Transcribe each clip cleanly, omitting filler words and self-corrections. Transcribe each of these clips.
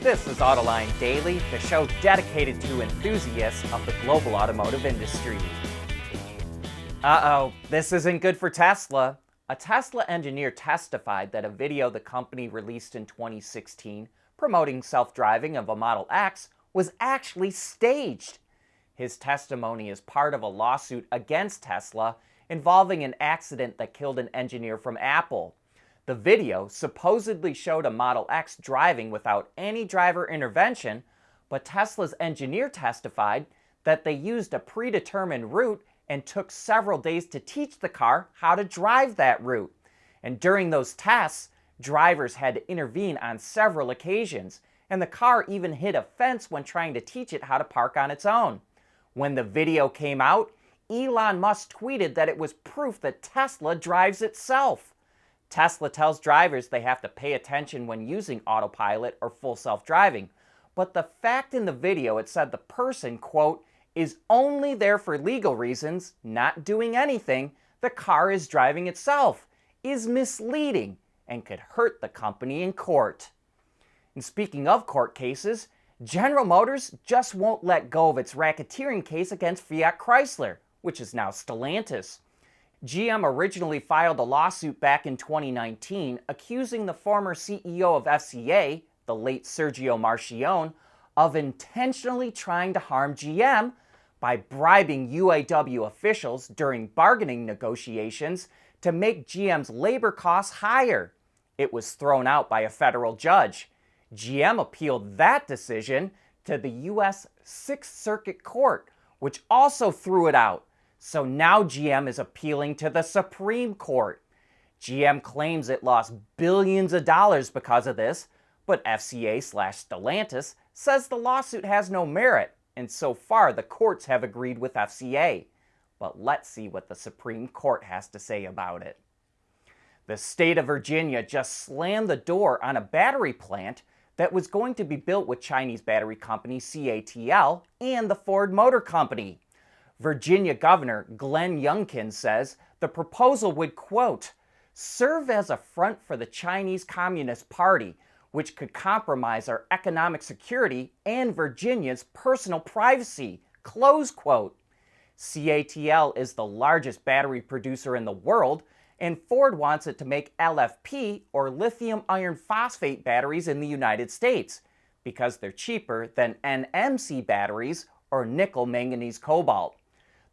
This is Autoline Daily, the show dedicated to enthusiasts of the global automotive industry. This isn't good for Tesla. A Tesla engineer testified that a video the company released in 2016 promoting self-driving of a Model X was actually staged. His testimony is part of a lawsuit against Tesla involving an accident that killed an engineer from Apple. The video supposedly showed a Model X driving without any driver intervention, but Tesla's engineer testified that they used a predetermined route and took several days to teach the car how to drive that route. And during those tests, drivers had to intervene on several occasions, and the car even hit a fence when trying to teach it how to park on its own. When the video came out, Elon Musk tweeted that it was proof that Tesla drives itself. Tesla tells drivers they have to pay attention when using autopilot or full self-driving, but the fact in the video it said the person, quote, is only there for legal reasons, not doing anything, the car is driving itself, is misleading and could hurt the company in court. And speaking of court cases, General Motors just won't let go of its racketeering case against Fiat Chrysler, which is now Stellantis. GM originally filed a lawsuit back in 2019 accusing the former CEO of FCA, the late Sergio Marchionne, of intentionally trying to harm GM by bribing UAW officials during bargaining negotiations to make GM's labor costs higher. It was thrown out by a federal judge. GM appealed that decision to the U.S. Sixth Circuit Court, which also threw it out. So now GM is appealing to the Supreme Court. GM claims it lost billions of dollars because of this, but FCA/Stellantis says the lawsuit has no merit, and so far the courts have agreed with FCA. But let's see what the Supreme Court has to say about it. The state of Virginia just slammed the door on a battery plant that was going to be built with Chinese battery company CATL and the Ford Motor Company. Virginia Governor Glenn Youngkin says the proposal would, quote, serve as a front for the Chinese Communist Party, which could compromise our economic security and Virginia's personal privacy, close quote. CATL is the largest battery producer in the world, and Ford wants it to make LFP, or lithium iron phosphate batteries, in the United States because they're cheaper than NMC batteries, or nickel manganese cobalt.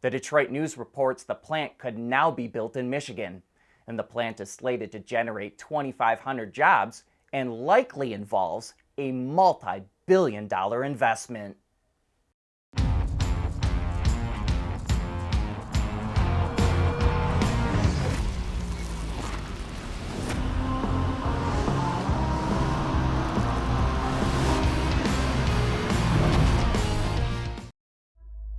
The Detroit News reports the plant could now be built in Michigan, and the plant is slated to generate 2,500 jobs and likely involves a multi-billion-dollar investment.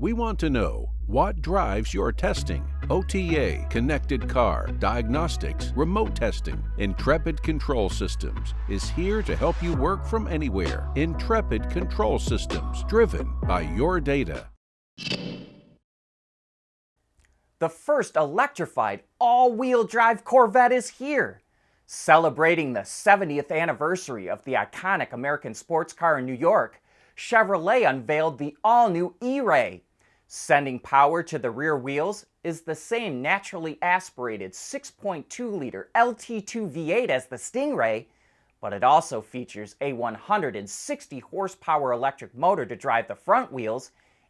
We want to know what drives your testing. OTA, connected car, diagnostics, remote testing. Intrepid Control Systems is here to help you work from anywhere. Intrepid Control Systems, driven by your data. The first electrified all-wheel drive Corvette is here. Celebrating the 70th anniversary of the iconic American sports car in New York, Chevrolet unveiled the all-new E-Ray. Sending power to the rear wheels is the same naturally aspirated 6.2-liter LT2 V8 as the Stingray, but it also features a 160-horsepower electric motor to drive the front wheels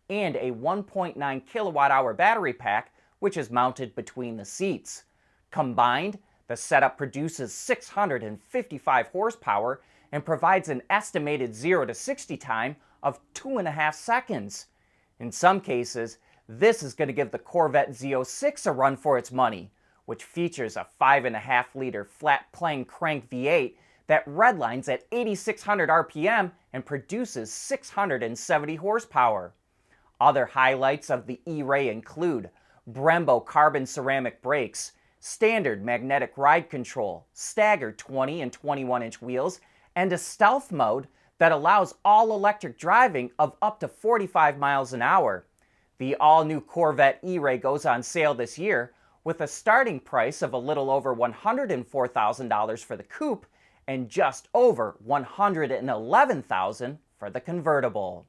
and a 1.9 kilowatt-hour battery pack, which is mounted between the seats. Combined, the setup produces 655 horsepower and provides an estimated 0 to 60 time of 2.5 seconds. In some cases, this is going to give the Corvette Z06 a run for its money, which features a 5.5-liter flat-plane crank V8 that redlines at 8,600 RPM and produces 670 horsepower. Other highlights of the E-Ray include Brembo carbon ceramic brakes, standard magnetic ride control, staggered 20 and 21-inch wheels, and a stealth mode that allows all-electric driving of up to 45 miles an hour. The all-new Corvette E-Ray goes on sale this year with a starting price of a little over $104,000 for the coupe and just over $111,000 for the convertible.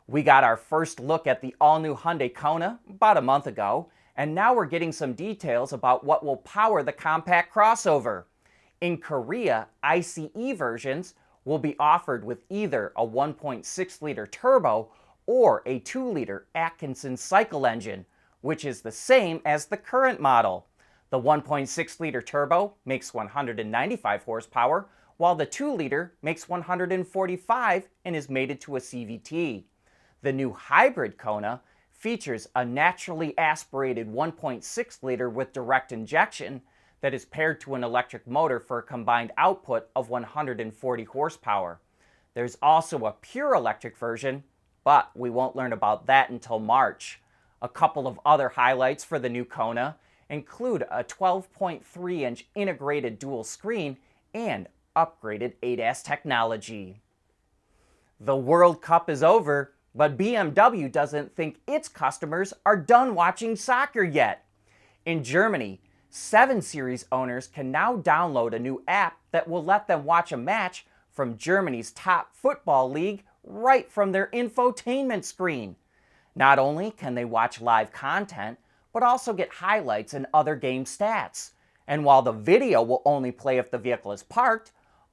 We got our first look at the all-new Hyundai Kona about a month ago, and now we're getting some details about what will power the compact crossover. In Korea, ICE versions will be offered with either a 1.6-liter turbo or a 2-liter Atkinson cycle engine, which is the same as the current model. The 1.6-liter turbo makes 195 horsepower, while the 2-liter makes 145 and is mated to a CVT. The new hybrid Kona features a naturally aspirated 1.6-liter with direct injection that is paired to an electric motor for a combined output of 140 horsepower. There's also a pure electric version, but we won't learn about that until March. A couple of other highlights for the new Kona include a 12.3-inch integrated dual screen and upgraded ADAS technology. The World Cup is over, but BMW doesn't think its customers are done watching soccer yet. In Germany, 7 Series owners can now download a new app that will let them watch a match from Germany's top football league right from their infotainment screen. Not only can they watch live content, but also get highlights and other game stats. And while the video will only play if the vehicle is parked,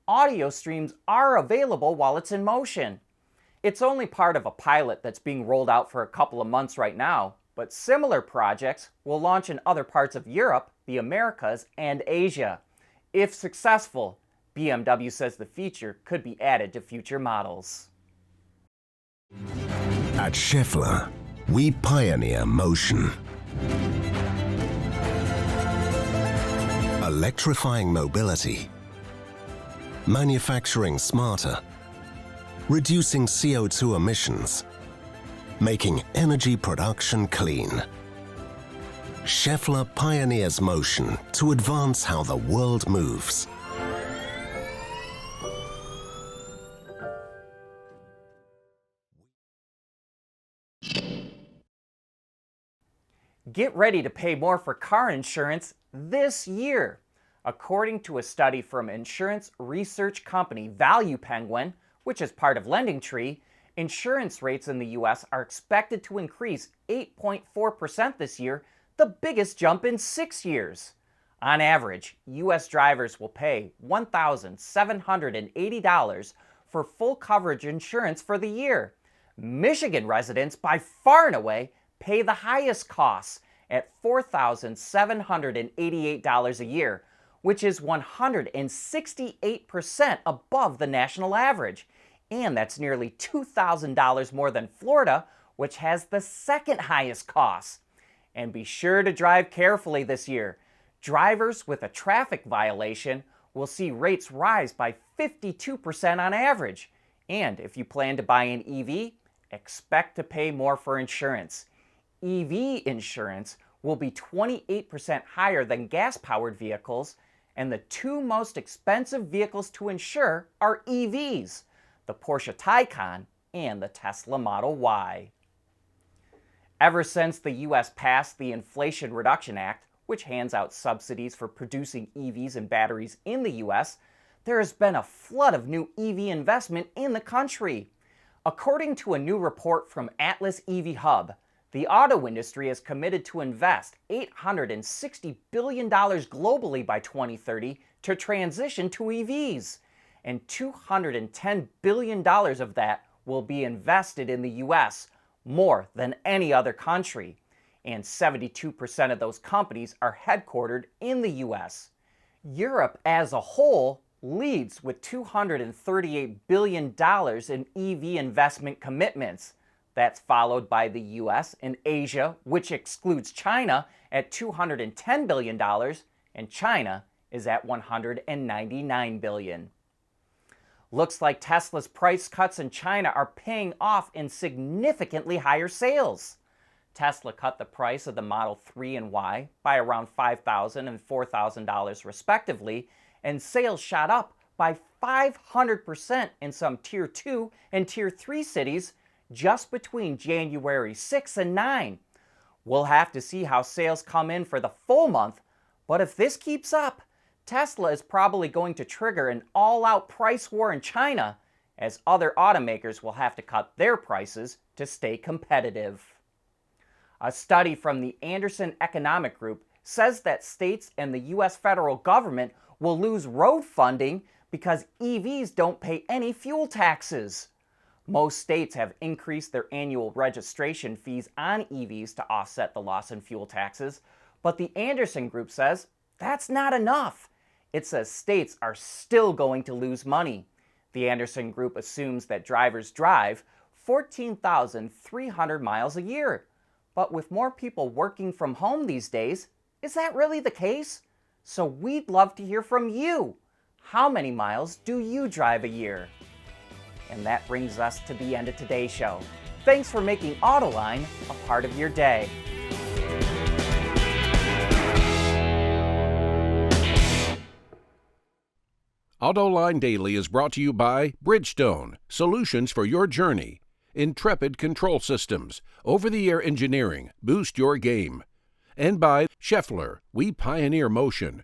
audio streams are available while it's in motion. It's only part of a pilot that's being rolled out for a couple of months right now, but similar projects will launch in other parts of Europe, the Americas, and Asia. If successful, BMW says the feature could be added to future models. At Schaeffler, we pioneer motion. Electrifying mobility, manufacturing smarter, reducing CO2 emissions, making energy production clean. Schaeffler pioneers motion to advance how the world moves. Get ready to pay more for car insurance this year. According to a study from insurance research company Value Penguin, which is part of LendingTree, insurance rates in the U.S. are expected to increase 8.4% this year, the biggest jump in 6 years. On average, U.S. drivers will pay $1,780 for full coverage insurance for the year. Michigan residents, by far and away, pay the highest costs at $4,788 a year, which is 168% above the national average. And that's nearly $2,000 more than Florida, which has the second highest costs. And be sure to drive carefully this year. Drivers with a traffic violation will see rates rise by 52% on average. And if you plan to buy an EV, expect to pay more for insurance. EV insurance will be 28% higher than gas-powered vehicles, and the 2 most expensive vehicles to insure are EVs, the Porsche Taycan and the Tesla Model Y. Ever since the U.S. passed the Inflation Reduction Act, which hands out subsidies for producing EVs and batteries in the U.S., there has been a flood of new EV investment in the country. According to a new report from Atlas EV Hub, the auto industry is committed to invest $860 billion globally by 2030 to transition to EVs, and $210 billion of that will be invested in the U.S., more than any other country, and 72% of those companies are headquartered in the U.S. Europe as a whole leads with $238 billion in EV investment commitments. That's followed by the US and Asia, which excludes China, at $210 billion, and China is at $199 billion. Looks like Tesla's price cuts in China are paying off in significantly higher sales. Tesla cut the price of the Model 3 and Y by around $5,000 and $4,000 respectively, and sales shot up by 500% in some Tier 2 and Tier 3 cities just between January 6 and 9. We'll have to see how sales come in for the full month, but if this keeps up, Tesla is probably going to trigger an all-out price war in China, as other automakers will have to cut their prices to stay competitive. A study from the Anderson Economic Group says that states and the U.S. federal government will lose road funding because EVs don't pay any fuel taxes. Most states have increased their annual registration fees on EVs to offset the loss in fuel taxes, but the Anderson Group says that's not enough. It says states are still going to lose money. The Anderson Group assumes that drivers drive 14,300 miles a year. But with more people working from home these days, is that really the case? So we'd love to hear from you. How many miles do you drive a year? And that brings us to the end of today's show. Thanks for making Autoline a part of your day. Autoline Daily is brought to you by Bridgestone, solutions for your journey. Intrepid Control Systems, over-the-air engineering, boost your game. And by Scheffler, we pioneer motion.